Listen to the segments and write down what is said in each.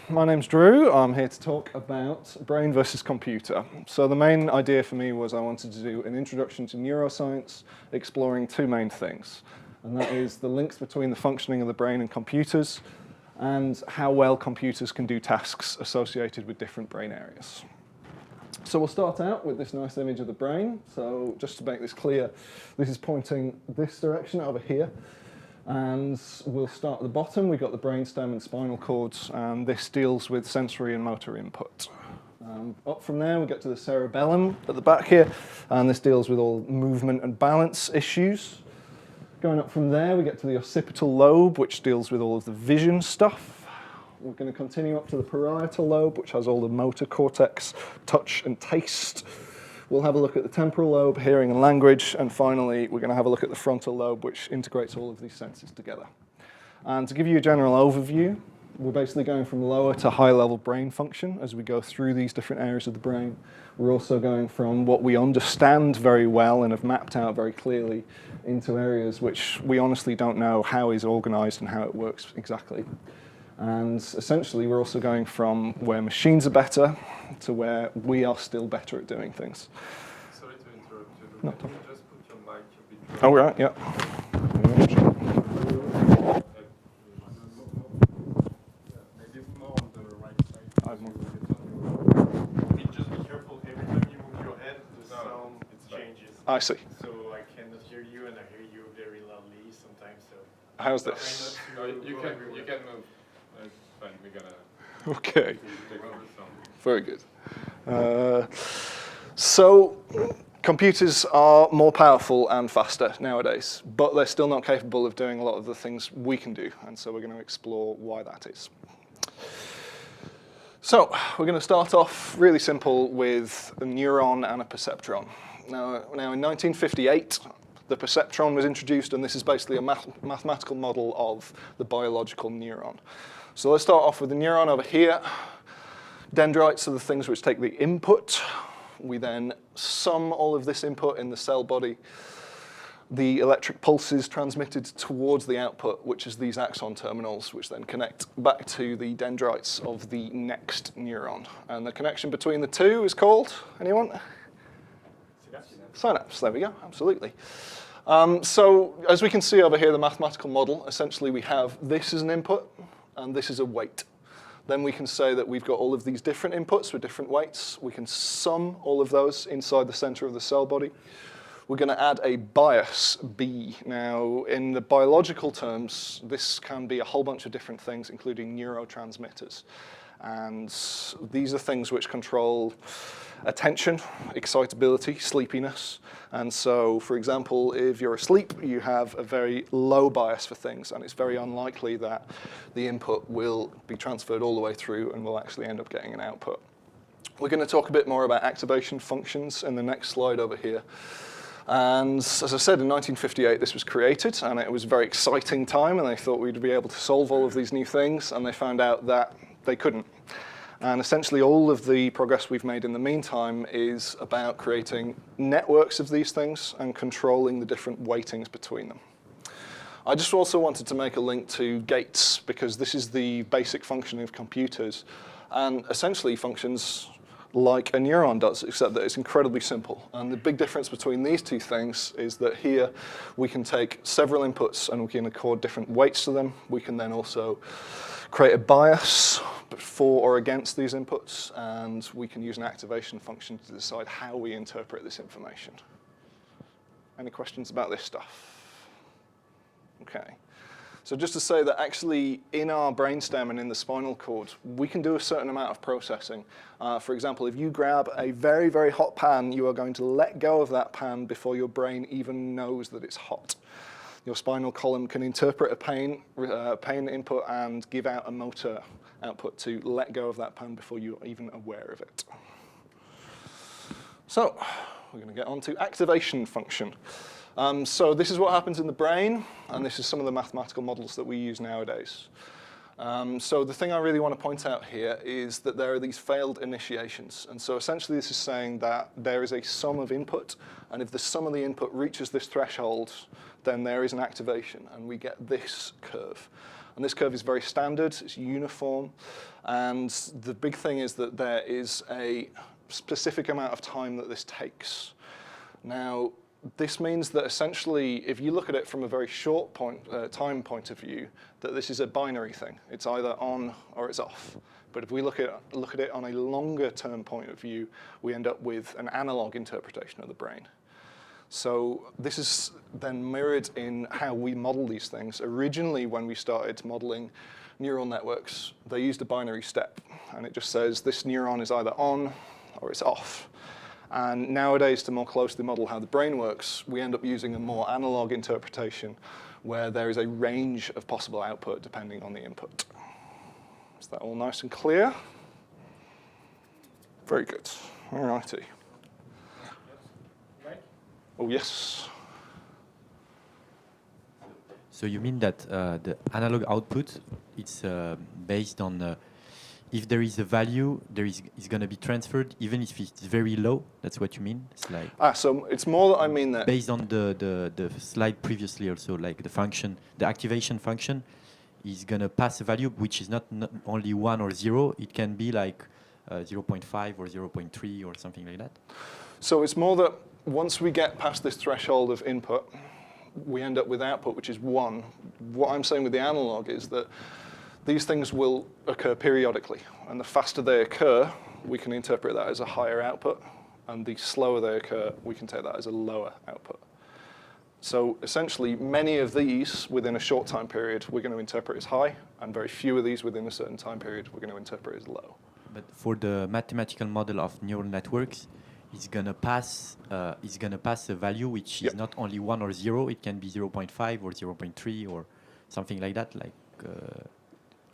my name's Drew. I'm here to talk about brain versus computer. So the main idea for me was I wanted to do an introduction to neuroscience, exploring two main things. And that is the links between the functioning of the brain and computers, and how well computers can do tasks associated with different brain areas. So we'll start out with this nice image of the brain. So just to make this clear, this is pointing this direction over here. And we'll start at the bottom. We've got the brainstem and spinal cords, and this deals with sensory and motor input. Up from there, we get to the cerebellum at the back here, and this deals with all movement and balance issues. Going up from there, we get to the occipital lobe, which deals with all of the vision stuff. We're going to continue up to the parietal lobe, which has all the motor cortex, touch and taste. We'll have a look at the temporal lobe, hearing and language, and finally we're going to have a look at the frontal lobe, which integrates all of these senses together. And to give you a general overview, we're basically going from lower to high level brain function as we go through these different areas of the brain. We're also going from what we understand very well and have mapped out very clearly into areas which we honestly don't know how is organized and how it works exactly. And essentially, we're also going from where machines are better to where we are still better at doing things. Sorry to interrupt you. No. Can you just put your mic a bit? Oh, right, yeah. Maybe more on the right side. Just be careful. Every time you move your head, the sound changes. I see. So I cannot hear you, and I hear you very loudly sometimes. So how's this? You can move. Fine, we're gonna. Okay. Take over the sound. Very good. So computers are more powerful and faster nowadays, but they're still not capable of doing a lot of the things we can do, and so we're going to explore why that is. So we're going to start off really simple with a neuron and a perceptron. Now in 1958, the perceptron was introduced, and this is basically a mathematical model of the biological neuron. So let's start off with the neuron over here. Dendrites are the things which take the input. We then sum all of this input in the cell body. The electric pulses transmitted towards the output, which is these axon terminals, which then connect back to the dendrites of the next neuron. And the connection between the two is called, anyone? Synapse, there we go, absolutely. So as we can see over here, the mathematical model, essentially we have this as an input, and this is a weight. Then we can say that we've got all of these different inputs with different weights. We can sum all of those inside the center of the cell body. We're going to add a bias, B. Now, in the biological terms, this can be a whole bunch of different things, including neurotransmitters. And these are things which control attention, excitability, sleepiness. And so, for example, if you're asleep, you have a very low bias for things, and it's very unlikely that the input will be transferred all the way through and we'll actually end up getting an output. We're going to talk a bit more about activation functions in the next slide over here. And as I said, in 1958, this was created, and it was a very exciting time, and they thought we'd be able to solve all of these new things, and they found out that they couldn't. And essentially all of the progress we've made in the meantime is about creating networks of these things and controlling the different weightings between them. I just also wanted to make a link to gates, because this is the basic function of computers, and essentially functions like a neuron does, except that it's incredibly simple. And the big difference between these two things is that here we can take several inputs and we can accord different weights to them. We can then also create a bias for or against these inputs, and we can use an activation function to decide how we interpret this information. Any questions about this stuff? Okay. So just to say that actually in our brainstem and in the spinal cord, we can do a certain amount of processing. For example, if you grab a very, very hot pan, you are going to let go of that pan before your brain even knows that it's hot. Your spinal column can interpret a pain input and give out a motor output to let go of that pan before you're even aware of it. So we're going to get on to activation function. So this is what happens in the brain, and this is some of the mathematical models that we use nowadays. So the thing I really want to point out here is that there are these failed initiations. And so essentially this is saying that there is a sum of input, and if the sum of the input reaches this threshold, then there is an activation, and we get this curve. And this curve is very standard, it's uniform, and the big thing is that there is a specific amount of time that this takes. Now, this means that essentially, if you look at it from a very short time point of view, that this is a binary thing. It's either on or it's off. But if we look at it on a longer term point of view, we end up with an analog interpretation of the brain. So this is then mirrored in how we model these things. Originally, when we started modeling neural networks, they used a binary step. And it just says this neuron is either on or it's off. And nowadays, to more closely model how the brain works, we end up using a more analog interpretation where there is a range of possible output depending on the input. Is that all nice and clear? Very good. All righty. Oh, yes. So you mean that the analog output, it's based on if there is a value, it's going to be transferred even if it's very low? That's what you mean? It's like so it's more that I mean that based on the slide previously also, like the function, the activation function is going to pass a value which is not only 1 or 0, it can be like 0.5 or 0.3 or something like that? So it's more that once we get past this threshold of input, we end up with output which is 1. What I'm saying with the analog is that these things will occur periodically, and the faster they occur, we can interpret that as a higher output, and the slower they occur, we can take that as a lower output. So essentially, many of these within a short time period, we're going to interpret as high, and very few of these within a certain time period, we're going to interpret as low. But for the mathematical model of neural networks, it's going to pass a value which is not only 1 or 0, it can be 0.5 or 0.3 or something like that, like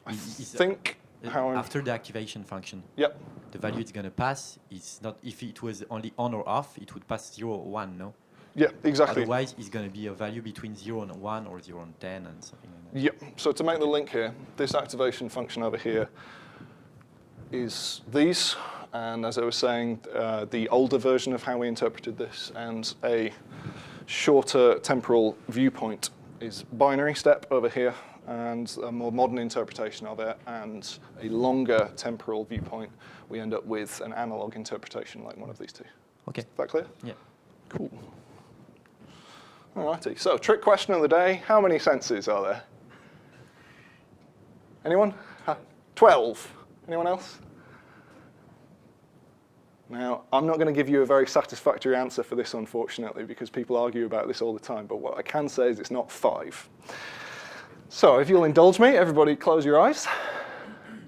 I think after the activation function, yep, the value it's going to pass is not, if it was only on or off, it would pass 0 or 1, no? Yeah, exactly. Otherwise, it's going to be a value between 0 and 1 or 0 and 10 and something like that. Yep, so to make the link here, this activation function over here is these, and as I was saying, the older version of how we interpreted this, and a shorter temporal viewpoint is binary step over here, and a more modern interpretation of it, and a longer temporal viewpoint, we end up with an analog interpretation like one of these two. Okay. Is that clear? Yeah. Cool. Alrighty, so trick question of the day, how many senses are there? Anyone? 12. Anyone else? Now, I'm not going to give you a very satisfactory answer for this, unfortunately, because people argue about this all the time, but what I can say is it's not 5. So if you'll indulge me, everybody close your eyes.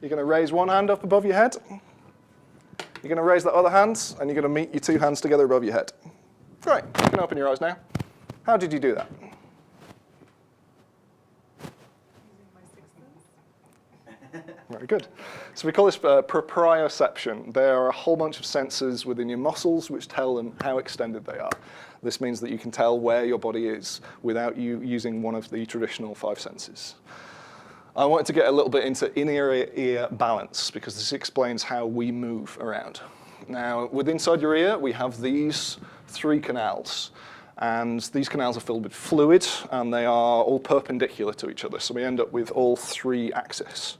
You're going to raise one hand up above your head. You're going to raise the other hand, and you're going to meet your two hands together above your head. Great, you can open your eyes now. How did you do that? Very good. So we call this proprioception. There are a whole bunch of sensors within your muscles which tell them how extended they are. This means that you can tell where your body is without you using one of the traditional 5 senses. I wanted to get a little bit into in-ear balance because this explains how we move around. Now, inside your ear, we have these 3 canals. And these canals are filled with fluid, and they are all perpendicular to each other. So we end up with all 3 axes.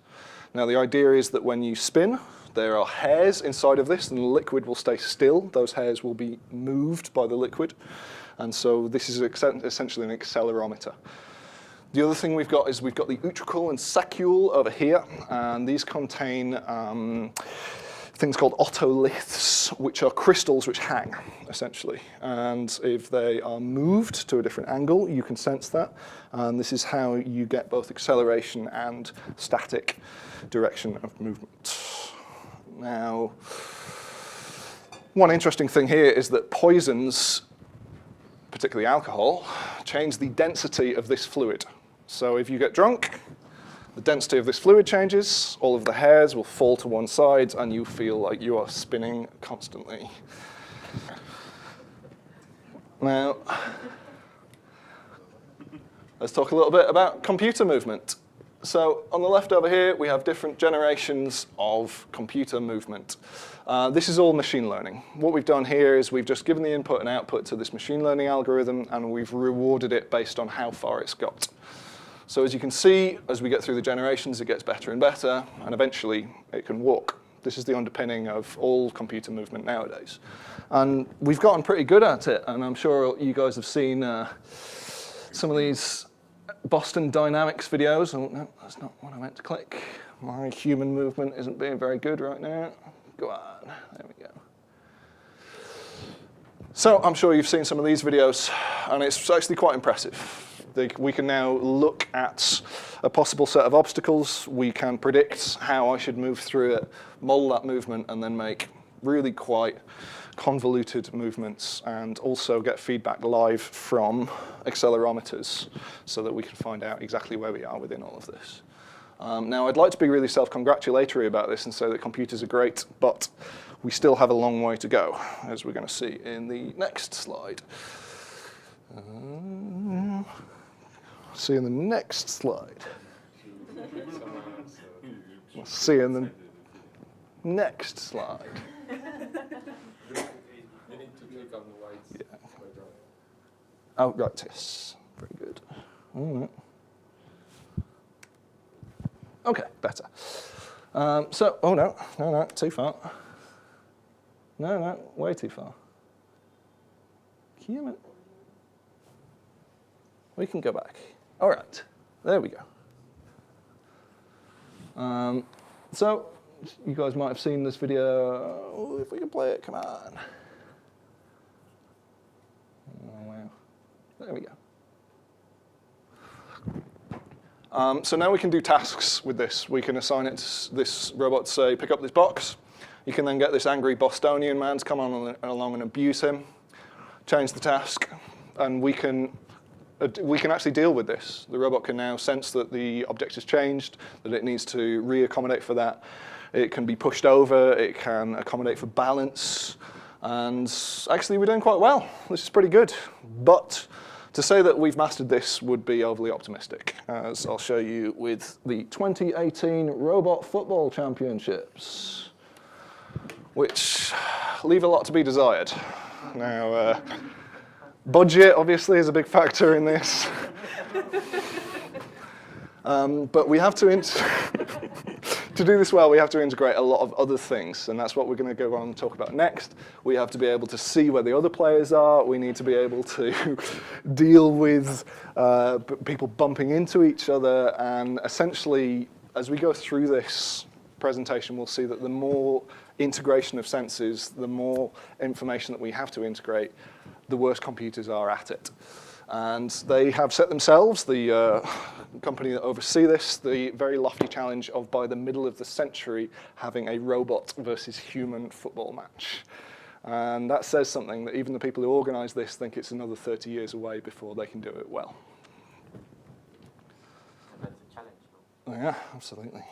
Now, the idea is that when you spin, there are hairs inside of this, and the liquid will stay still. Those hairs will be moved by the liquid. And so this is essentially an accelerometer. The other thing we've got is we've got the utricle and saccule over here, and these contain things called otoliths, which are crystals which hang, essentially. And if they are moved to a different angle, you can sense that. And this is how you get both acceleration and static direction of movement. Now, one interesting thing here is that poisons, particularly alcohol, change the density of this fluid. So if you get drunk, the density of this fluid changes, all of the hairs will fall to one side, and you feel like you are spinning constantly. Now, let's talk a little bit about computer movement. So on the left over here, we have different generations of computer movement. This is all machine learning. What we've done here is we've just given the input and output to this machine learning algorithm, and we've rewarded it based on how far it's got. So as you can see, as we get through the generations, it gets better and better, and eventually it can walk. This is the underpinning of all computer movement nowadays. And we've gotten pretty good at it, and I'm sure you guys have seen some of these Boston Dynamics videos. Oh, no, that's not what I meant to click. My human movement isn't being very good right now. Go on, there we go. So I'm sure you've seen some of these videos, and it's actually quite impressive. We can now look at a possible set of obstacles. We can predict how I should move through it, model that movement, and then make really quite convoluted movements, and also get feedback live from accelerometers so that we can find out exactly where we are within all of this. Now, I'd like to be really self-congratulatory about this and say that computers are great, but we still have a long way to go, as we're going to see in the next slide. See in the next slide. We'll see in the next slide. You need to click on the white. Yeah. Oh, right, yes. Very good. All right. Okay, better. So, oh no, too far. No, way too far. Human. We can go back. All right, there we go. So, you guys might have seen this video. Oh, if we can play it, come on. Oh, wow. There we go. So now we can do tasks with this. We can assign it to this robot to say, pick up this box. You can then get this angry Bostonian man to come on along and abuse him, change the task, and we can actually deal with this. The robot can now sense that the object has changed, that it needs to re-accommodate for that. It can be pushed over, it can accommodate for balance, and actually we're doing quite well. This is pretty good. But to say that we've mastered this would be overly optimistic, as I'll show you with the 2018 Robot Football Championships, which leave a lot to be desired. Now, budget, obviously, is a big factor in this. But we have to, to do this well, we have to integrate a lot of other things, and that's what we're going to go on and talk about next. We have to be able to see where the other players are. We need to be able to deal with people bumping into each other, and essentially, as we go through this presentation, we'll see that the more integration of senses, the more information that we have to integrate, the worse computers are at it. And they have set themselves, the company that oversee this, the very lofty challenge of, by the middle of the century, having a robot versus human football match. And that says something, that even the people who organize this think it's another 30 years away before they can do it well. That's a challenge, Oh, yeah, absolutely.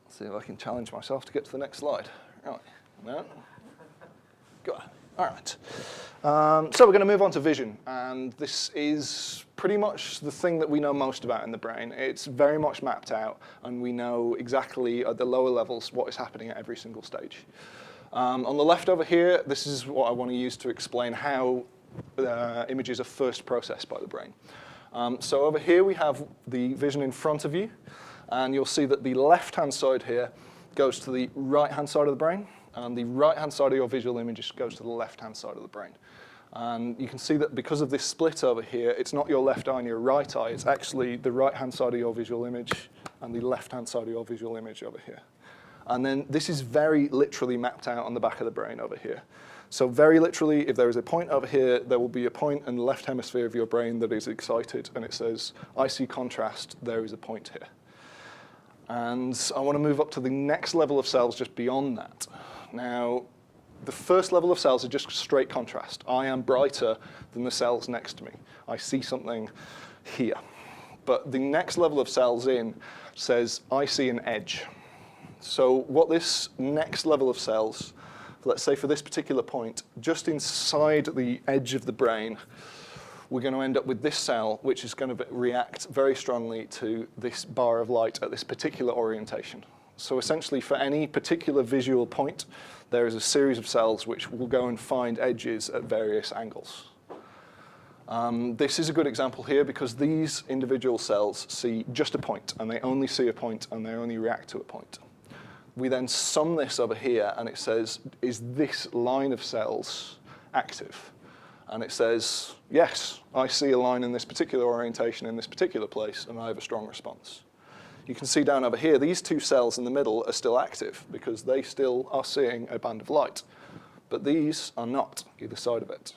See if I can challenge myself to get to the next slide. Right, no? Go on. All right. So we're going to move on to vision, and this is pretty much the thing that we know most about in the brain. It's very much mapped out, and we know exactly at the lower levels what is happening at every single stage. On the left over here, this is what I want to use to explain how images are first processed by the brain. So over here we have the vision in front of you, and you'll see that the left-hand side here goes to the right-hand side of the brain, and the right-hand side of your visual image goes to the left-hand side of the brain. And you can see that because of this split over here, it's not your left eye and your right eye, it's actually the right-hand side of your visual image and the left-hand side of your visual image over here. And then this is very literally mapped out on the back of the brain over here. So very literally, if there is a point over here, there will be a point in the left hemisphere of your brain that is excited, and it says, I see contrast, there is a point here. And I want to move up to the next level of cells just beyond that. Now, the first level of cells are just straight contrast. I am brighter than the cells next to me. I see something here. But the next level of cells in says, I see an edge. So what this next level of cells, let's say for this particular point, just inside the edge of the brain, we're going to end up with this cell, which is going to react very strongly to this bar of light at this particular orientation. So essentially, for any particular visual point, there is a series of cells which will go and find edges at various angles. This is a good example here because these individual cells see just a point, and they only see a point, and they only react to a point. We then sum this over here, and it says, is this line of cells active? And it says, yes, I see a line in this particular orientation in this particular place, and I have a strong response. You can see down over here, these two cells in the middle are still active because they still are seeing a band of light. But these are not, either side of it.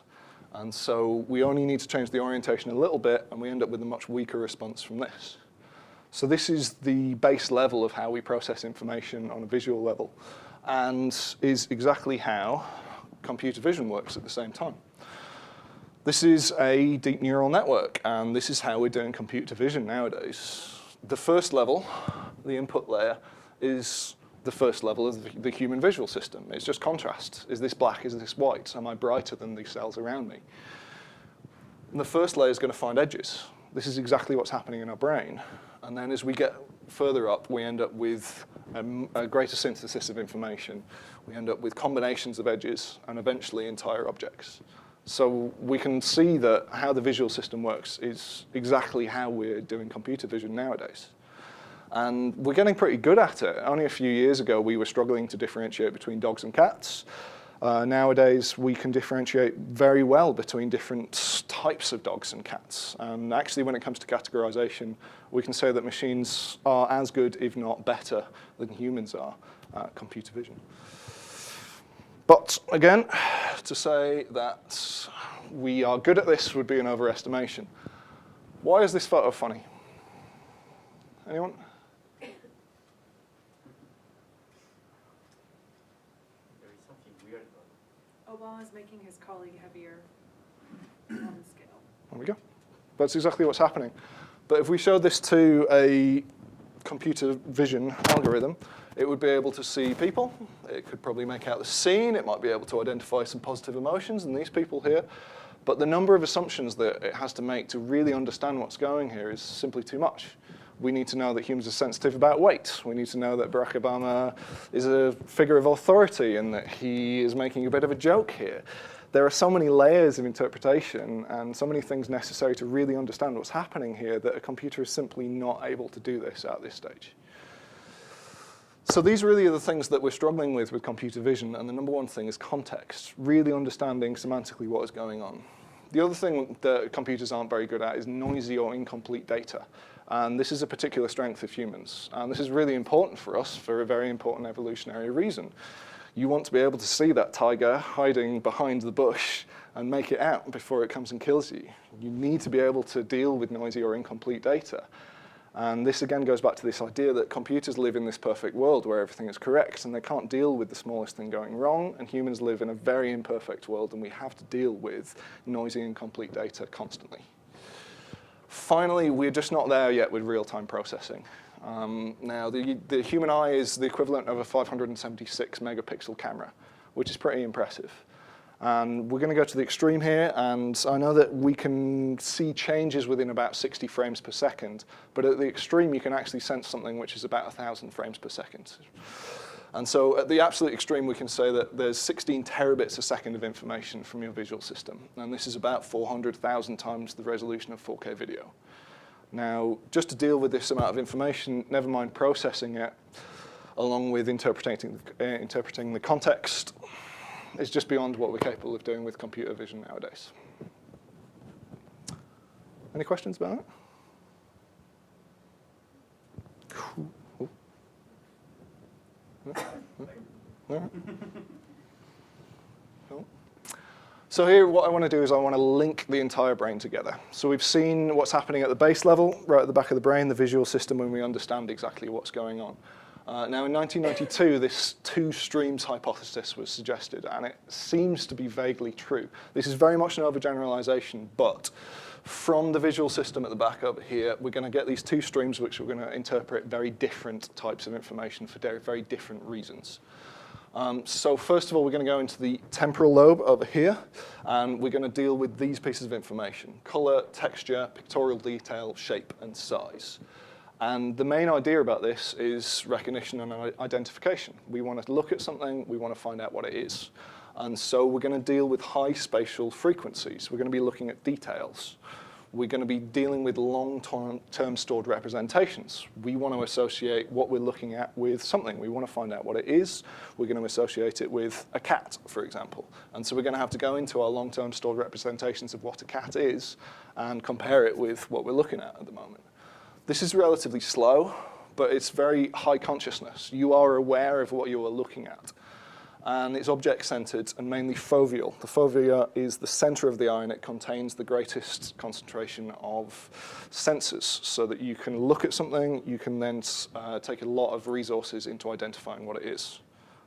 And so we only need to change the orientation a little bit, and we end up with a much weaker response from this. So this is the base level of how we process information on a visual level, and is exactly how computer vision works at the same time. This is a deep neural network, and this is how we're doing computer vision nowadays. The first level, the input layer, is the first level of the human visual system. It's just contrast. Is this black? Is this white? Am I brighter than these cells around me? And the first layer is going to find edges. This is exactly what's happening in our brain. And then as we get further up, we end up with a greater synthesis of information. We end up with combinations of edges and eventually entire objects. So we can see that how the visual system works is exactly how we're doing computer vision nowadays. And we're getting pretty good at it. Only a few years ago, we were struggling to differentiate between dogs and cats. Nowadays, we can differentiate very well between different types of dogs and cats. And actually, when it comes to categorization, we can say that machines are as good, if not better, than humans are at computer vision. But again, to say that we are good at this would be an overestimation. Why is this photo funny? Anyone? There is something weird about it. Obama's making his colleague heavier on the scale. There we go. That's exactly what's happening. But if we showed this to a computer vision algorithm, it would be able to see people. It could probably make out the scene. It might be able to identify some positive emotions in these people here. But the number of assumptions that it has to make to really understand what's going here is simply too much. We need to know that humans are sensitive about weight. We need to know that Barack Obama is a figure of authority and that he is making a bit of a joke here. There are so many layers of interpretation and so many things necessary to really understand what's happening here that a computer is simply not able to do this at this stage. So these really are the things that we're struggling with computer vision, and the number one thing is context, really understanding semantically what is going on. The other thing that computers aren't very good at is noisy or incomplete data. And this is a particular strength of humans. And this is really important for us for a very important evolutionary reason. You want to be able to see that tiger hiding behind the bush and make it out before it comes and kills you. You need to be able to deal with noisy or incomplete data. And this again goes back to this idea that computers live in this perfect world where everything is correct and they can't deal with the smallest thing going wrong, and humans live in a very imperfect world and we have to deal with noisy and incomplete data constantly. Finally, we're just not there yet with real-time processing. Now, the human eye is the equivalent of a 576 megapixel camera, which is pretty impressive. And we're going to go to the extreme here, and I know that we can see changes within about 60 frames per second, but at the extreme, you can actually sense something which is about 1,000 frames per second. And so at the absolute extreme, we can say that there's 16 terabits a second of information from your visual system, and this is about 400,000 times the resolution of 4K video. Now, just to deal with this amount of information, never mind processing it, along with interpreting the context, is just beyond what we're capable of doing with computer vision nowadays. Any questions about it? Cool. No? Cool. So here, what I want to do is I want to link the entire brain together. So we've seen what's happening at the base level, right at the back of the brain, the visual system, when we understand exactly what's going on. Now, in 1992, this two streams hypothesis was suggested, and it seems to be vaguely true. This is very much an overgeneralization, but from the visual system at the back over here, we're going to get these two streams which we're going to interpret very different types of information for very different reasons. So first of all, we're going to go into the temporal lobe over here, and we're going to deal with these pieces of information: color, texture, pictorial detail, shape, and size. And the main idea about this is recognition and identification. We want to look at something, we want to find out what it is. And so we're going to deal with high spatial frequencies. We're going to be looking at details. We're going to be dealing with long-term stored representations. We want to associate what we're looking at with something. We want to find out what it is. We're going to associate it with a cat, for example. And so we're going to have to go into our long-term stored representations of what a cat is and compare it with what we're looking at the moment. This is relatively slow, but it's very high consciousness. You are aware of what you are looking at. And it's object-centered and mainly foveal. The fovea is the center of the eye, and it contains the greatest concentration of sensors, so that you can look at something, you can then take a lot of resources into identifying what it is.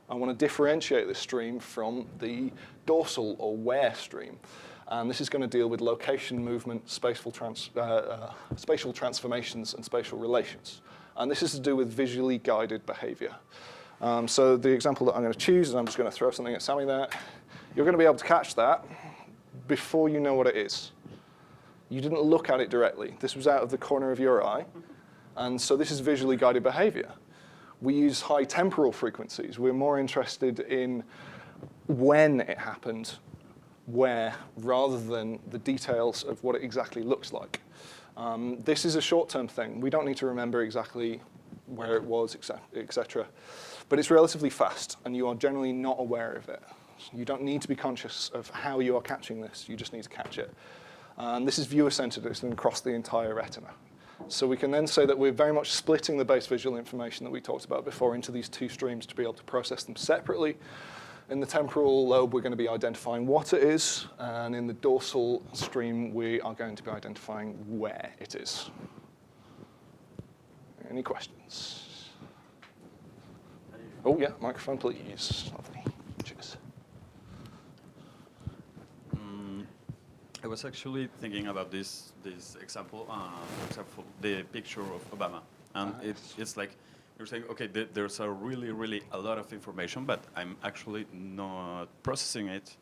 I want to differentiate this stream from the dorsal or where stream. And this is going to deal with location, movement, spatial transformations, and spatial relations. And this is to do with visually guided behavior. So the example that I'm going to choose is I'm just going to throw something at Sammy there. You're going to be able to catch that before you know what it is. You didn't look at it directly. This was out of the corner of your eye. And so this is visually guided behavior. We use high temporal frequencies. We're more interested in when it happened, where, rather than the details of what it exactly looks like. This is a short-term thing. We don't need to remember exactly where it was, etc. But it's relatively fast, and you are generally not aware of it. You don't need to be conscious of how you are catching this. You just need to catch it. And this is viewer-centered. It's across the entire retina. So we can then say that we're very much splitting the base visual information that we talked about before into these two streams to be able to process them separately. In the temporal lobe, we're going to be identifying what it is, and in the dorsal stream, we are going to be identifying where it is. Any questions? Oh, yeah, microphone, please. Lovely. Cheers. I was actually thinking about this example, for example, the picture of Obama. And it's like, you're saying, okay, there's a really a lot of information, but I'm actually not processing it.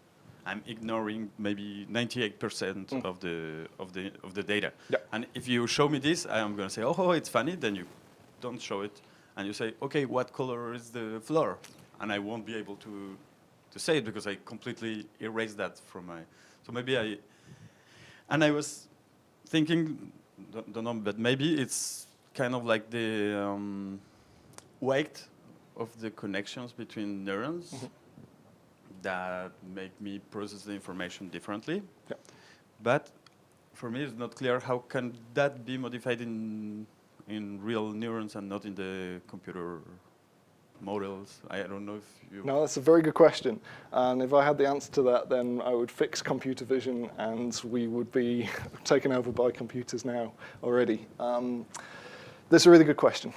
I'm ignoring maybe 98% of the data. Yeah. And if you show me this, I'm going to say, oh, it's funny. Then you don't show it, and you say, okay, what color is the floor? And I won't be able to say it because I completely erased that from my. So maybe I was thinking, don't know, but maybe it's kind of like the weight of the connections between neurons that make me process the information differently. Yeah. But for me, it's not clear how can that be modified in real neurons and not in the computer models. I don't know if you... No, that's a very good question. And if I had the answer to that, then I would fix computer vision, and we would be taken over by computers now already. That's a really good question.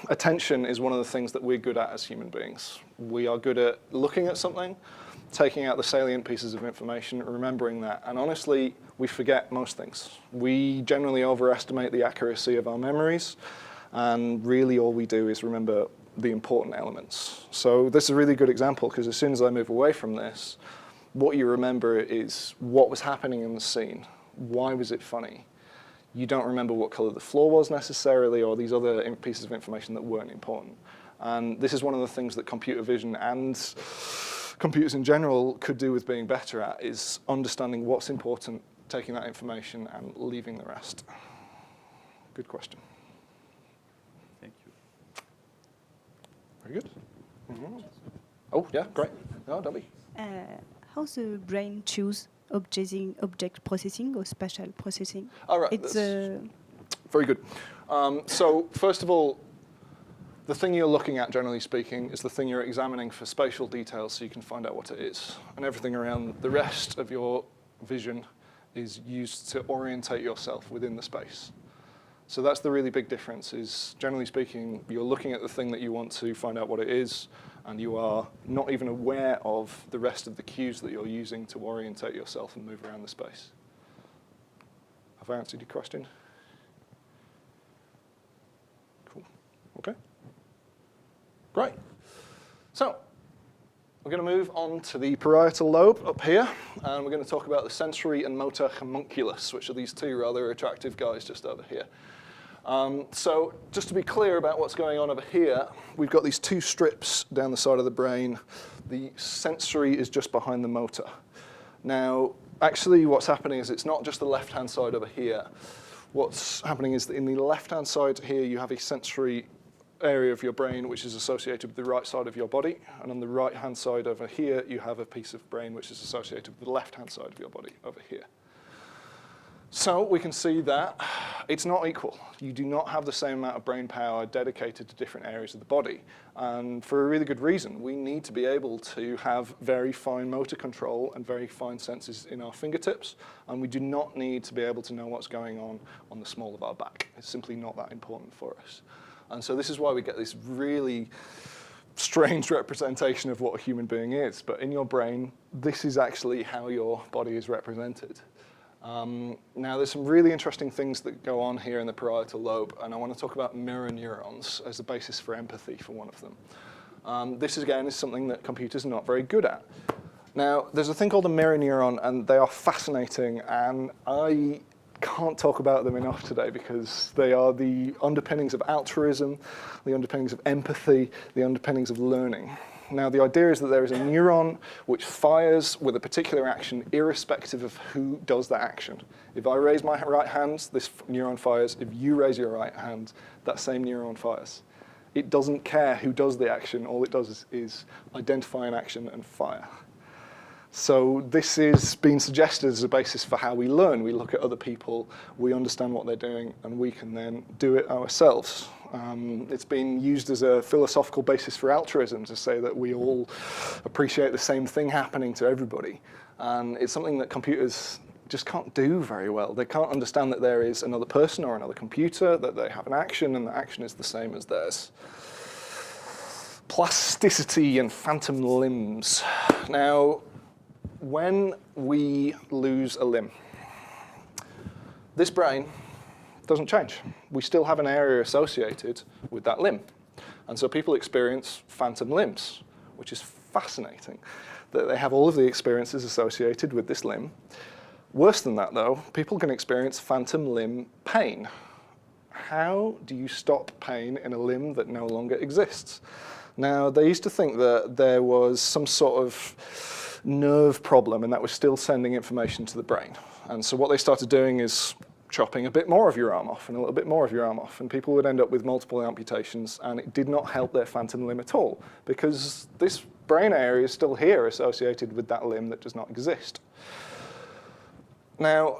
Attention is one of the things that we're good at as human beings. We are good at looking at something, taking out the salient pieces of information, remembering that. And honestly, we forget most things. We generally overestimate the accuracy of our memories, and really all we do is remember the important elements. So this is a really good example, because as soon as I move away from this, what you remember is what was happening in the scene. Why was it funny? You don't remember what color the floor was necessarily, or these other pieces of information that weren't important. And this is one of the things that computer vision and computers in general could do with being better at, is understanding what's important, taking that information and leaving the rest. Good question. Thank you. Very good. Oh, yeah, great. No, don't be. How the brain choose object processing or spatial processing? All right. It's very good. So first of all, the thing you're looking at, generally speaking, is the thing you're examining for spatial details, so you can find out what it is. And everything around the rest of your vision is used to orientate yourself within the space. So that's the really big difference, is generally speaking, you're looking at the thing that you want to find out what it is, and you are not even aware of the rest of the cues that you're using to orientate yourself and move around the space. Have I answered your question? Cool. Okay. Great. So we're going to move on to the parietal lobe up here, and we're going to talk about the sensory and motor homunculus, which are these two rather attractive guys just over here. So just to be clear about what's going on over here, we've got these two strips down the side of the brain. The sensory is just behind the motor. Now, actually what's happening is it's not just the left-hand side over here. What's happening is that in the left-hand side here, you have a sensory area of your brain which is associated with the right side of your body. And on the right-hand side over here, you have a piece of brain which is associated with the left-hand side of your body over here. So we can see that it's not equal. You do not have the same amount of brain power dedicated to different areas of the body. And for a really good reason. We need to be able to have very fine motor control and very fine senses in our fingertips. And we do not need to be able to know what's going on the small of our back. It's simply not that important for us. And so this is why we get this really strange representation of what a human being is. But in your brain, this is actually how your body is represented. Now, there's some really interesting things that go on here in the parietal lobe, and I want to talk about mirror neurons as a basis for empathy for one of them. This, again, is something that computers are not very good at. Now, there's a thing called a mirror neuron, and they are fascinating, and I can't talk about them enough today because they are the underpinnings of altruism, the underpinnings of empathy, the underpinnings of learning. Now, the idea is that there is a neuron which fires with a particular action irrespective of who does that action. If I raise my right hand, this neuron fires. If you raise your right hand, that same neuron fires. It doesn't care who does the action. All it does is identify an action and fire. So this is being suggested as a basis for how we learn. We look at other people, we understand what they're doing, and we can then do it ourselves. It's been used as a philosophical basis for altruism to say that we all appreciate the same thing happening to everybody. And it's something that computers just can't do very well. They can't understand that there is another person or another computer, that they have an action, and the action is the same as theirs. Plasticity and phantom limbs. Now, when we lose a limb, this brain doesn't change. We still have an area associated with that limb. And so people experience phantom limbs, which is fascinating, that they have all of the experiences associated with this limb. Worse than that, though, people can experience phantom limb pain. How do you stop pain in a limb that no longer exists? Now, they used to think that there was some sort of nerve problem, and that was still sending information to the brain. And so what they started doing is chopping a bit more of your arm off and a little bit more of your arm off, and people would end up with multiple amputations, and it did not help their phantom limb at all, because this brain area is still here associated with that limb that does not exist. Now,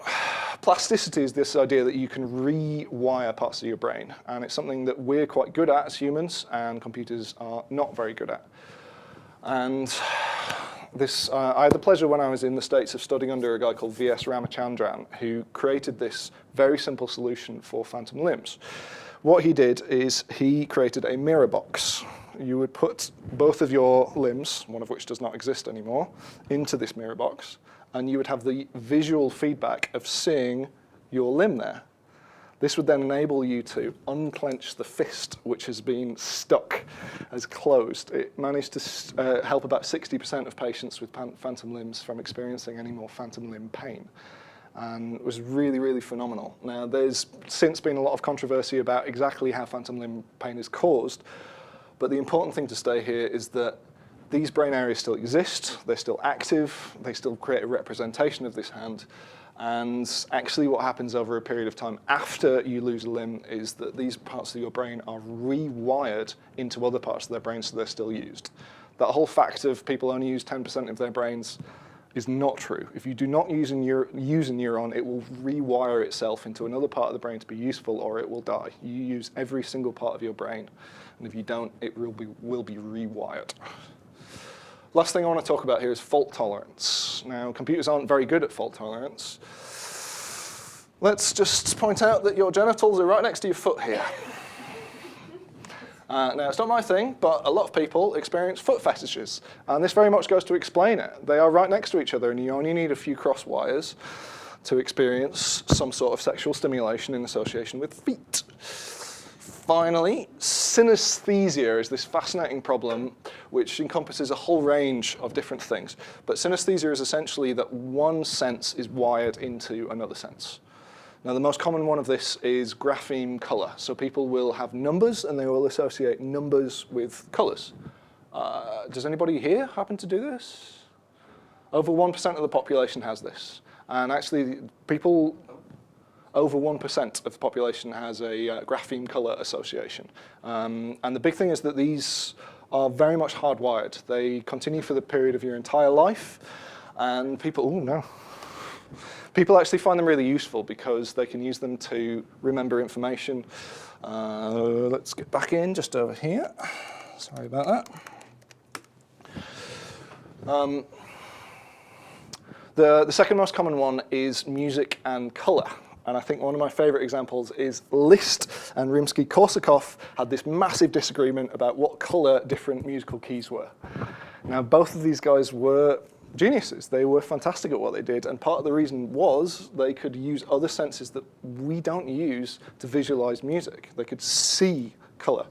plasticity is this idea that you can rewire parts of your brain, and it's something that we're quite good at as humans, and computers are not very good at. And this, I had the pleasure when I was in the States of studying under a guy called V.S. Ramachandran, who created this very simple solution for phantom limbs. What he did is he created a mirror box. You would put both of your limbs, one of which does not exist anymore, into this mirror box, and you would have the visual feedback of seeing your limb there. This would then enable you to unclench the fist, which has been stuck as closed. It managed to help about 60% of patients with phantom limbs from experiencing any more phantom limb pain. And it was really, really phenomenal. Now, there's since been a lot of controversy about exactly how phantom limb pain is caused, but the important thing to stay here is that these brain areas still exist, they're still active, they still create a representation of this hand. And actually what happens over a period of time after you lose a limb is that these parts of your brain are rewired into other parts of their brain so they're still used. That whole fact of people only use 10% of their brains is not true. If you do not use a neuron, it will rewire itself into another part of the brain to be useful, or it will die. You use every single part of your brain, and if you don't, it will be rewired. Last thing I want to talk about here is fault tolerance. Now, computers aren't very good at fault tolerance. Let's just point out that your genitals are right next to your foot here. Now, it's not my thing, but a lot of people experience foot fetishes, and this very much goes to explain it. They are right next to each other, and you only need a few cross wires to experience some sort of sexual stimulation in association with feet. Finally, synesthesia is this fascinating problem which encompasses a whole range of different things. But synesthesia is essentially that one sense is wired into another sense. Now, the most common one of this is grapheme color. So people will have numbers, and they will associate numbers with colors. Does anybody here happen to do this? Over 1% of the population has this. And actually, people, over 1% of the population has a grapheme color association. And the big thing is that these are very much hardwired. They continue for the period of your entire life. And people, oh no. People actually find them really useful because they can use them to remember information. Let's get back in just over here. Sorry about that. The second most common one is music and color. And I think one of my favorite examples is Liszt and Rimsky-Korsakov had this massive disagreement about what color different musical keys were. Now, both of these guys were geniuses. They were fantastic at what they did, and part of the reason was they could use other senses that we don't use to visualize music. They could see color.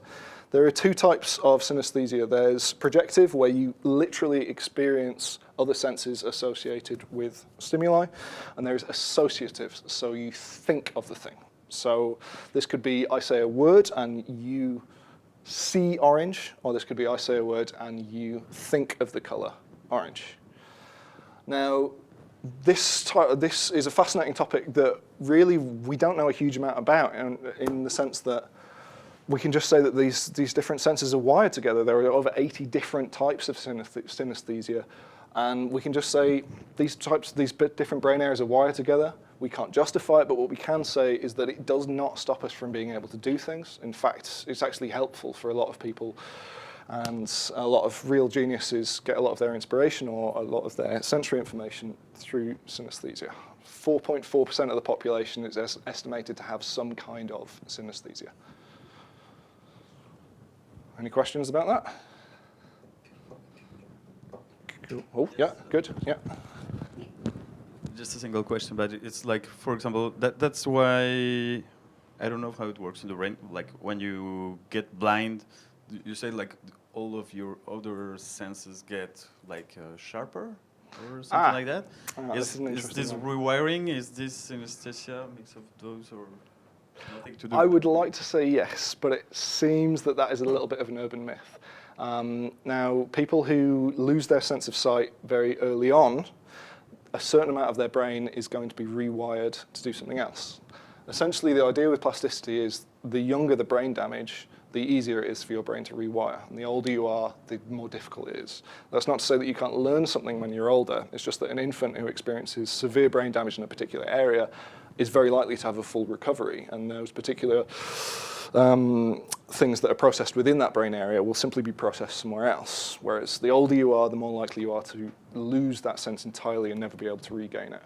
There are two types of synesthesia. There's projective, where you literally experience other senses associated with stimuli, and there's associative, so you think of the thing. So this could be, I say a word and you see orange, or this could be, I say a word and you think of the color orange. Now, this is a fascinating topic that really we don't know a huge amount about, in the sense that we can just say that these different senses are wired together. There are over 80 different types of synesthesia, and we can just say these different brain areas are wired together. We can't justify it, but what we can say is that it does not stop us from being able to do things. In fact, it's actually helpful for a lot of people. And a lot of real geniuses get a lot of their inspiration or a lot of their sensory information through synesthesia. 4.4% of the population is estimated to have some kind of synesthesia. Any questions about that? Cool. Oh, yeah, good, yeah. Just a single question, but it's like, for example, that's why, I don't know how it works in the brain, like when you get blind, you say like all of your other senses get like sharper or something like that? Is this rewiring, is this synesthesia, mix of those, or nothing to do? I would like to say yes, but it seems that is a little bit of an urban myth. Now, people who lose their sense of sight very early on, a certain amount of their brain is going to be rewired to do something else. Essentially, the idea with plasticity is the younger the brain damage, the easier it is for your brain to rewire. And the older you are, the more difficult it is. That's not to say that you can't learn something when you're older. It's just that an infant who experiences severe brain damage in a particular area is very likely to have a full recovery. And those particular things that are processed within that brain area will simply be processed somewhere else. Whereas the older you are, the more likely you are to lose that sense entirely and never be able to regain it.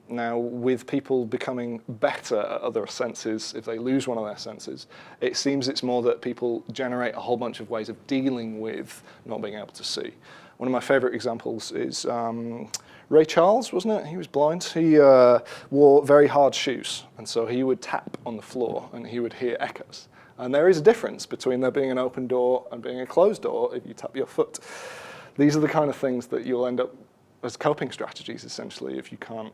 Now, with people becoming better at other senses, if they lose one of their senses, it seems it's more that people generate a whole bunch of ways of dealing with not being able to see. One of my favorite examples is Ray Charles, wasn't it? He was blind. He wore very hard shoes, and so he would tap on the floor and he would hear echoes. And there is a difference between there being an open door and being a closed door if you tap your foot. These are the kind of things that you'll end up as coping strategies, essentially, if you can't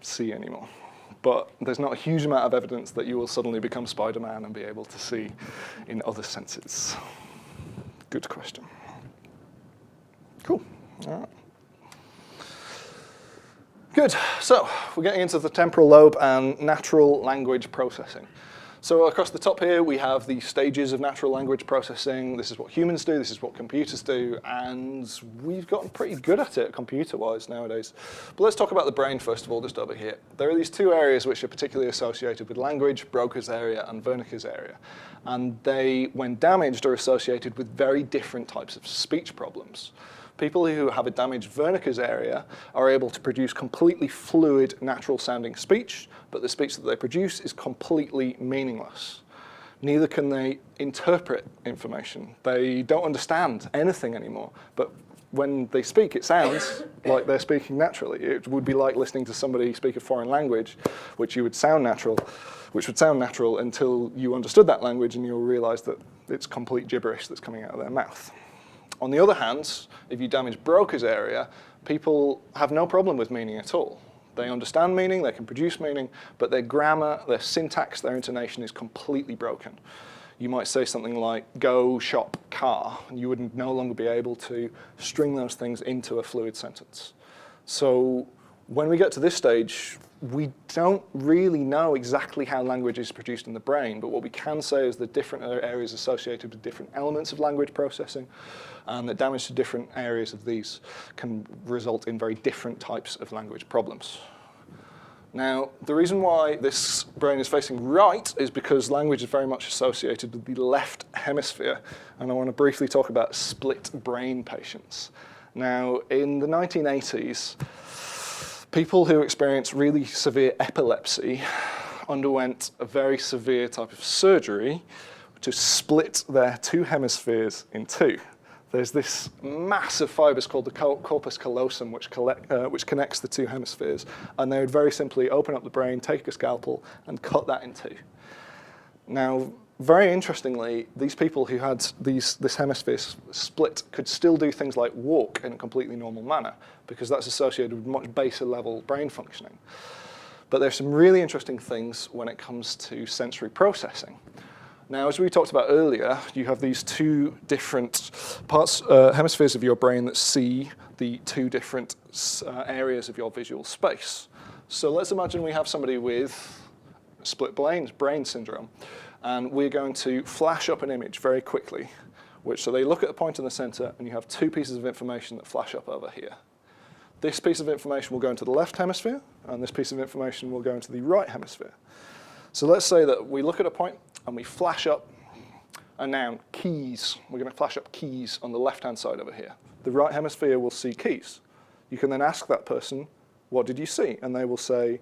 see anymore. But there's not a huge amount of evidence that you will suddenly become Spider-Man and be able to see in other senses. Good question. Cool. All right. Good. So we're getting into the temporal lobe and natural language processing. So across the top here, we have the stages of natural language processing. This is what humans do, this is what computers do, and we've gotten pretty good at it computer-wise nowadays. But let's talk about the brain first of all, just over here. There are these two areas which are particularly associated with language, Broca's area and Wernicke's area. And they, when damaged, are associated with very different types of speech problems. People who have a damaged Wernicke's area are able to produce completely fluid, natural-sounding speech, but the speech that they produce is completely meaningless. Neither can they interpret information. They don't understand anything anymore, but when they speak, it sounds like they're speaking naturally. It would be like listening to somebody speak a foreign language, which would sound natural until you understood that language and you'll realize that it's complete gibberish that's coming out of their mouth. On the other hand, if you damage Broca's area, people have no problem with meaning at all. They understand meaning, they can produce meaning, but their grammar, their syntax, their intonation is completely broken. You might say something like, go, shop, car, and you would no longer be able to string those things into a fluid sentence. So when we get to this stage, we don't really know exactly how language is produced in the brain, but what we can say is that different areas associated with different elements of language processing, and that damage to different areas of these can result in very different types of language problems. Now, the reason why this brain is facing right is because language is very much associated with the left hemisphere, and I want to briefly talk about split brain patients. Now, in the 1980s, people who experienced really severe epilepsy underwent a very severe type of surgery to split their two hemispheres in two. There's this massive fibrous called the corpus callosum, which connects the two hemispheres, and they would very simply open up the brain, take a scalpel, and cut that in two. Now, very interestingly, these people who had this hemisphere split could still do things like walk in a completely normal manner, because that's associated with much baser level brain functioning. But there's some really interesting things when it comes to sensory processing. Now, as we talked about earlier, you have these two different hemispheres of your brain that see the two different areas of your visual space. So let's imagine we have somebody with split brain syndrome, and we're going to flash up an image very quickly, so they look at a point in the center, and you have two pieces of information that flash up over here. This piece of information will go into the left hemisphere, and this piece of information will go into the right hemisphere. So let's say that we look at a point, and we flash up a noun, keys. We're going to flash up keys on the left-hand side over here. The right hemisphere will see keys. You can then ask that person, what did you see? And they will say,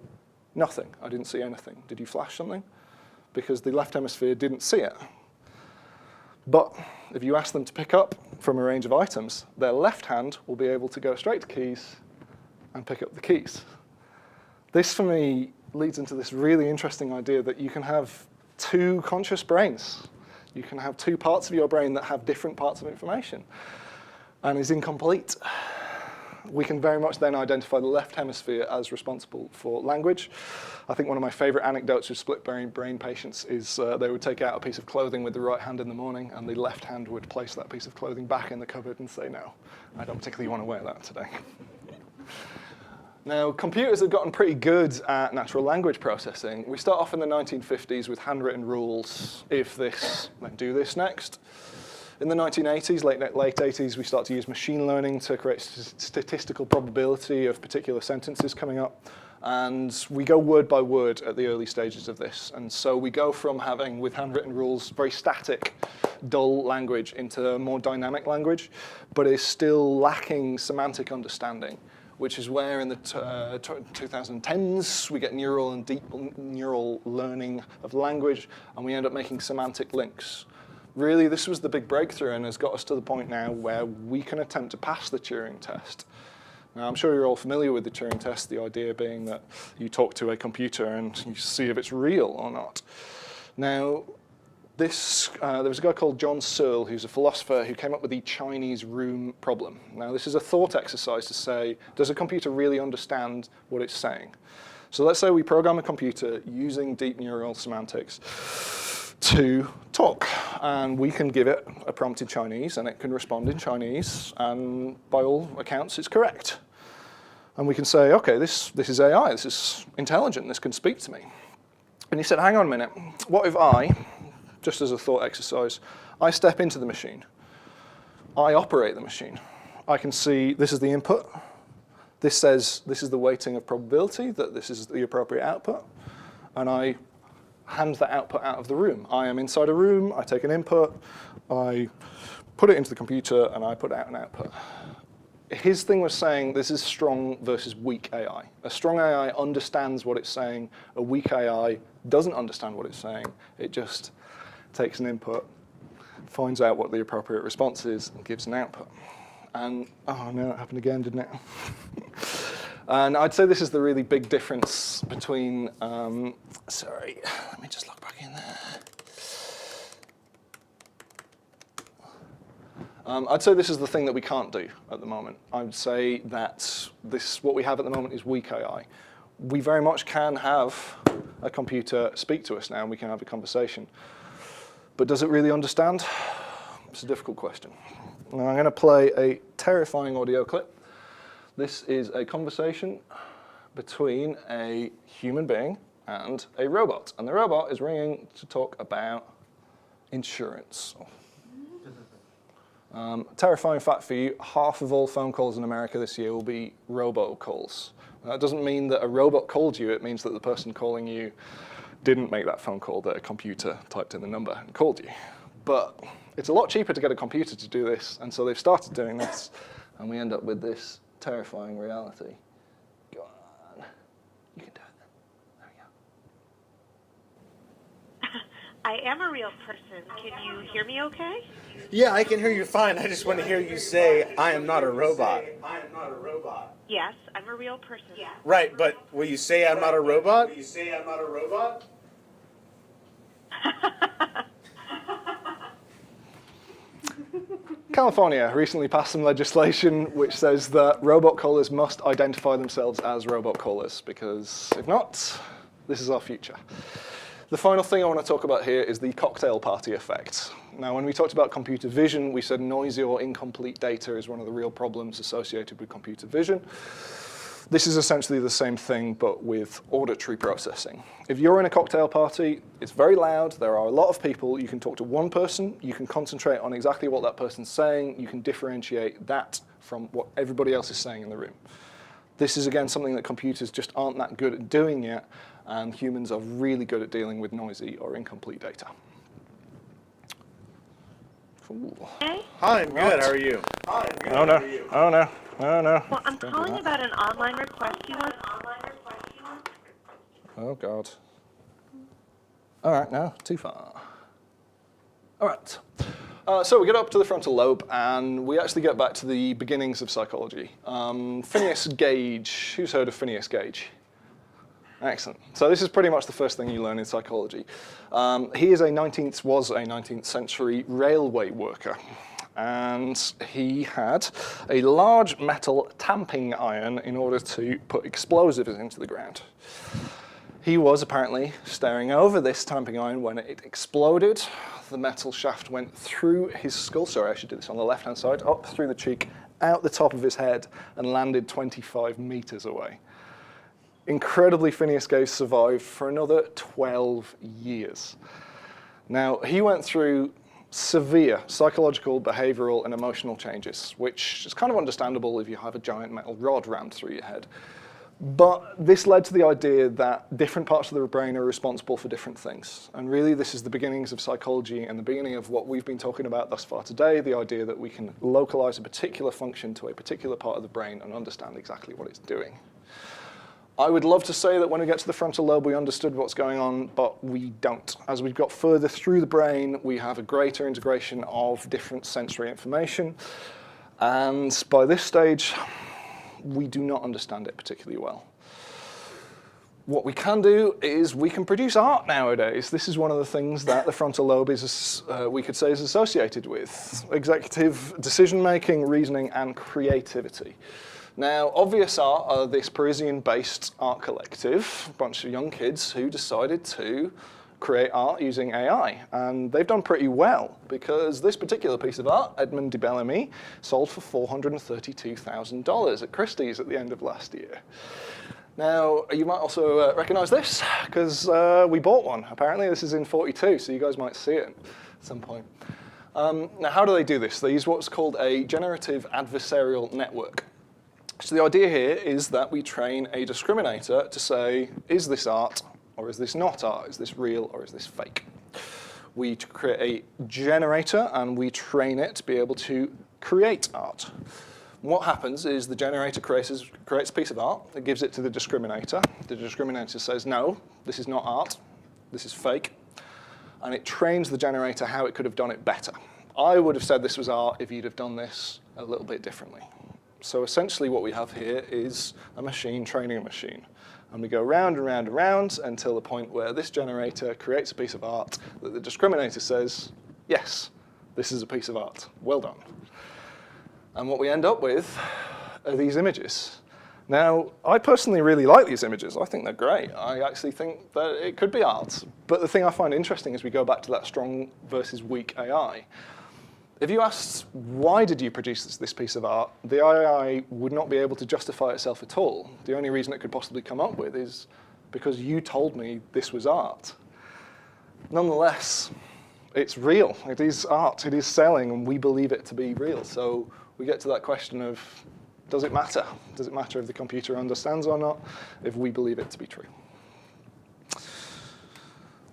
nothing. I didn't see anything. Did you flash something? Because the left hemisphere didn't see it. But if you ask them to pick up from a range of items, their left hand will be able to go straight to keys and pick up the keys. This, for me, leads into this really interesting idea that you can have two conscious brains. You can have two parts of your brain that have different parts of information and is incomplete. We can very much then identify the left hemisphere as responsible for language. I think one of my favorite anecdotes with split brain patients is they would take out a piece of clothing with the right hand in the morning, and the left hand would place that piece of clothing back in the cupboard and say, no, I don't particularly want to wear that today. Now, computers have gotten pretty good at natural language processing. We start off in the 1950s with handwritten rules. If this, then do this next. In the 1980s, late 80s, we start to use machine learning to create statistical probability of particular sentences coming up. And we go word by word at the early stages of this. And so we go from having, with handwritten rules, very static, dull language into more dynamic language, but is still lacking semantic understanding, which is where in the 2010s we get neural and deep neural learning of language, and we end up making semantic links. Really, this was the big breakthrough and has got us to the point now where we can attempt to pass the Turing test. Now, I'm sure you're all familiar with the Turing test, the idea being that you talk to a computer and you see if it's real or not. Now, there was a guy called John Searle, who's a philosopher, who came up with the Chinese room problem. Now, this is a thought exercise to say, does a computer really understand what it's saying? So let's say we program a computer using deep neural semantics to talk, and we can give it a prompt in Chinese, and it can respond in Chinese, and by all accounts, it's correct. And we can say, okay, this is AI, this is intelligent, this can speak to me. And he said, hang on a minute, what if I, just as a thought exercise, I step into the machine, I operate the machine. I can see this is the input, this says this is the weighting of probability, that this is the appropriate output, and I hand that output out of the room. I am inside a room, I take an input, I put it into the computer, and I put out an output. His thing was saying this is strong versus weak AI. A strong AI understands what it's saying. A weak AI doesn't understand what it's saying. It just takes an input, finds out what the appropriate response is, and gives an output. And, oh no, it happened again, didn't it? And I'd say this is the really big difference between, sorry, let me just log back in there. I'd say this is the thing that we can't do at the moment. I would say that what we have at the moment is weak AI. we very much can have a computer speak to us now, and we can have a conversation. But does it really understand? It's a difficult question. Now I'm going to play a terrifying audio clip. This is a conversation between a human being and a robot. And the robot is ringing to talk about insurance. Terrifying fact for you, half of all phone calls in America this year will be robocalls. That doesn't mean that a robot called you, it means that the person calling you didn't make that phone call, that a computer typed in the number and called you. But it's a lot cheaper to get a computer to do this, and so they've started doing this, and we end up with this terrifying reality. Go on. You can do it. There we go. I am a real person. Can you hear me okay? Yeah, I can hear you fine. I just want to hear you say, I am not a robot. Yes, I'm a real person. Right, but will you say I'm not a robot? Will you say I'm not a robot? California recently passed some legislation which says that robot callers must identify themselves as robot callers, because if not, this is our future. The final thing I want to talk about here is the cocktail party effect. Now, when we talked about computer vision, we said noisy or incomplete data is one of the real problems associated with computer vision. This is essentially the same thing, but with auditory processing. If you're in a cocktail party, it's very loud, there are a lot of people, you can talk to one person, you can concentrate on exactly what that person's saying, you can differentiate that from what everybody else is saying in the room. This is, again, something that computers just aren't that good at doing yet, and humans are really good at dealing with noisy or incomplete data. Ooh. Hey? Hi, I'm good. How are you? Oh no, oh no, oh no. Well, I'm calling about an online request you want. Oh God. All right, no, too far. All right. So we get up to the frontal lobe, and we actually get back to the beginnings of psychology. Phineas Gage. Who's heard of Phineas Gage? Excellent. So this is pretty much the first thing you learn in psychology. He was a 19th century railway worker, and he had a large metal tamping iron in order to put explosives into the ground. He was apparently staring over this tamping iron when it exploded. The metal shaft went through his skull. Sorry, I should do this on the left-hand side. Up through the cheek, out the top of his head, and landed 25 meters away. Incredibly, Phineas Gage survived for another 12 years. Now, he went through severe psychological, behavioral, and emotional changes, which is kind of understandable if you have a giant metal rod rammed through your head. But this led to the idea that different parts of the brain are responsible for different things. And really, this is the beginnings of psychology and the beginning of what we've been talking about thus far today, the idea that we can localize a particular function to a particular part of the brain and understand exactly what it's doing. I would love to say that when we get to the frontal lobe, we understood what's going on, but we don't. As we've got further through the brain, we have a greater integration of different sensory information. And by this stage, we do not understand it particularly well. What we can do is we can produce art nowadays. This is one of the things that the frontal lobe is, we could say, is associated with. Executive decision-making, reasoning, and creativity. Now, Obvious Art are this Parisian-based art collective, a bunch of young kids who decided to create art using AI. And they've done pretty well, because this particular piece of art, Edmond de Bellamy, sold for $432,000 at Christie's at the end of last year. Now, you might also recognize this, because we bought one. Apparently, this is in 42, so you guys might see it at some point. Now, how do they do this? They use what's called a generative adversarial network. So the idea here is that we train a discriminator to say, is this art or is this not art? Is this real or is this fake? We create a generator and we train it to be able to create art. What happens is the generator creates a piece of art, it gives it to the discriminator. The discriminator says, no, this is not art, this is fake. And it trains the generator how it could have done it better. I would have said this was art if you'd have done this a little bit differently. So essentially what we have here is a machine training a machine. And we go round and round and round until the point where this generator creates a piece of art that the discriminator says, yes, this is a piece of art, well done. And what we end up with are these images. Now, I personally really like these images. I think they're great. I actually think that it could be art. But the thing I find interesting is we go back to that strong versus weak AI. If you asked, why did you produce this piece of art, the AI would not be able to justify itself at all. The only reason it could possibly come up with is because you told me this was art. Nonetheless, it's real. It is art. It is selling, and we believe it to be real. So we get to that question of, does it matter? Does it matter if the computer understands or not, if we believe it to be true?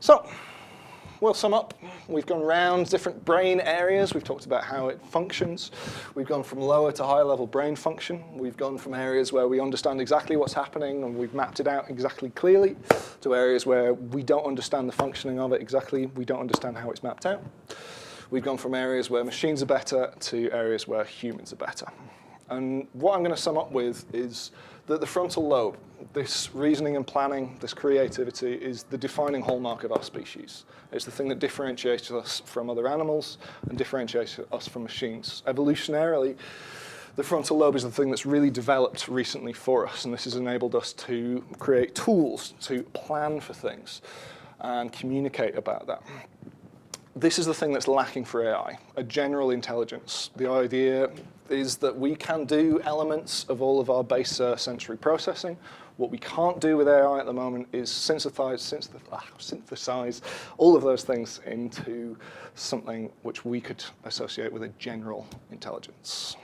So we'll sum up. We've gone around different brain areas. We've talked about how it functions. We've gone from lower to higher level brain function. We've gone from areas where we understand exactly what's happening and we've mapped it out exactly clearly to areas where we don't understand the functioning of it exactly. We don't understand how it's mapped out. We've gone from areas where machines are better to areas where humans are better. And what I'm going to sum up with is that the frontal lobe, this reasoning and planning, this creativity, is the defining hallmark of our species. It's the thing that differentiates us from other animals and differentiates us from machines. Evolutionarily, the frontal lobe is the thing that's really developed recently for us, and this has enabled us to create tools to plan for things and communicate about that. This is the thing that's lacking for AI, a general intelligence. The idea is that we can do elements of all of our base sensory processing. What we can't do with AI at the moment is synthesize all of those things into something which we could associate with a general intelligence.